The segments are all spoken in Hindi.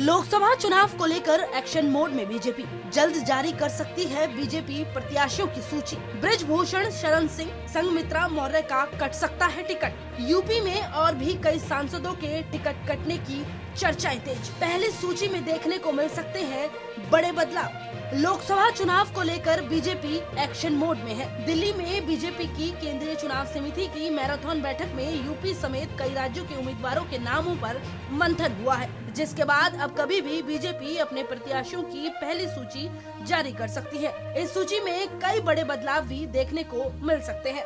लोकसभा चुनाव को लेकर एक्शन मोड में बीजेपी जल्द जारी कर सकती है बीजेपी प्रत्याशियों की सूची। ब्रिजभूषण शरण सिंह, संघमित्रा मौर्य का कट सकता है टिकट। यूपी में और भी कई सांसदों के टिकट कटने की चर्चाएं तेज। पहली सूची में देखने को मिल सकते हैं बड़े बदलाव। लोकसभा चुनाव को लेकर बीजेपी एक्शन मोड में है। दिल्ली में बीजेपी की केंद्रीय चुनाव समिति की मैराथन बैठक में यूपी समेत कई राज्यों के उम्मीदवारों के नामों पर मंथन हुआ है, जिसके बाद अब कभी भी बीजेपी अपने प्रत्याशियों की पहली सूची जारी कर सकती है। इस सूची में कई बड़े बदलाव भी देखने को मिल सकते हैं।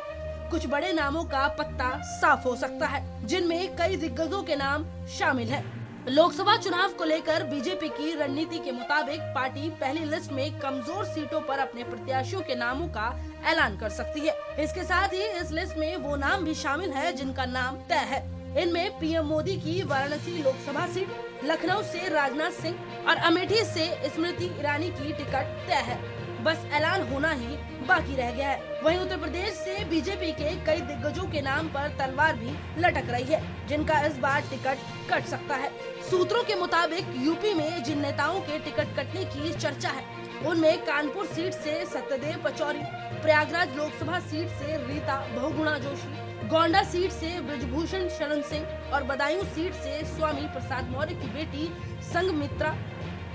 कुछ बड़े नामों का पत्ता साफ हो सकता है, जिनमें कई दिग्गजों के नाम शामिल है। लोकसभा चुनाव को लेकर बीजेपी की रणनीति के मुताबिक पार्टी पहली लिस्ट में कमजोर सीटों पर अपने प्रत्याशियों के नामों का ऐलान कर सकती है। इसके साथ ही इस लिस्ट में वो नाम भी शामिल है जिनका नाम तय है। इनमें पीएम मोदी की वाराणसी लोकसभा सीट, लखनऊ से राजनाथ सिंह और अमेठी से स्मृति ईरानी की टिकट तय है। बस ऐलान होना ही बाकी रह गया है। वहीं उत्तर प्रदेश से बीजेपी के कई दिग्गजों के नाम पर तलवार भी लटक रही है, जिनका इस बार टिकट कट सकता है। सूत्रों के मुताबिक यूपी में जिन नेताओं के टिकट कटने की चर्चा है, उनमें कानपुर सीट से सत्यदेव पचौरी, प्रयागराज लोकसभा सीट से रीता बहुगुणा जोशी, गोंडा सीट से ब्रिजभूषण शरण सिंह और बदायूं सीट से स्वामी प्रसाद मौर्य की बेटी संघमित्रा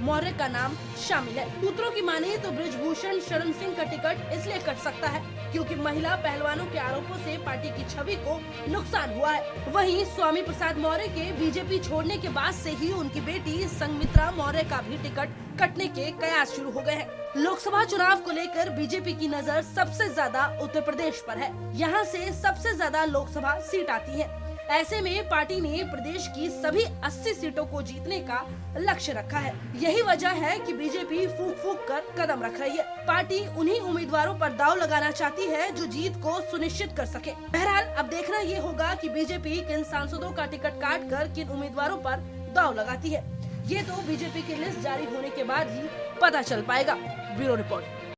मौर्य का नाम शामिल है। सूत्रों की माने तो ब्रिजभूषण शरण सिंह का टिकट इसलिए कट सकता है क्योंकि महिला पहलवानों के आरोपों से पार्टी की छवि को नुकसान हुआ है। वहीं स्वामी प्रसाद मौर्य के बीजेपी छोड़ने के बाद से ही उनकी बेटी संघमित्रा मौर्य का भी टिकट कटने के कयास शुरू हो गए हैं। लोकसभा चुनाव को लेकर बीजेपी की नजर सबसे ज्यादा उत्तर प्रदेश पर है। यहाँ से सबसे ज्यादा लोकसभा सीट आती है। ऐसे में पार्टी ने प्रदेश की सभी 80 सीटों को जीतने का लक्ष्य रखा है। यही वजह है कि बीजेपी फूंक फूंक कर कदम रख रही है। पार्टी उन्हीं उम्मीदवारों पर दांव लगाना चाहती है जो जीत को सुनिश्चित कर सके। बहरहाल अब देखना ये होगा कि बीजेपी किन सांसदों का टिकट काट कर किन उम्मीदवारों पर दांव लगाती है। ये तो बीजेपी की लिस्ट जारी होने के बाद ही पता चल पाएगा। Bureau report.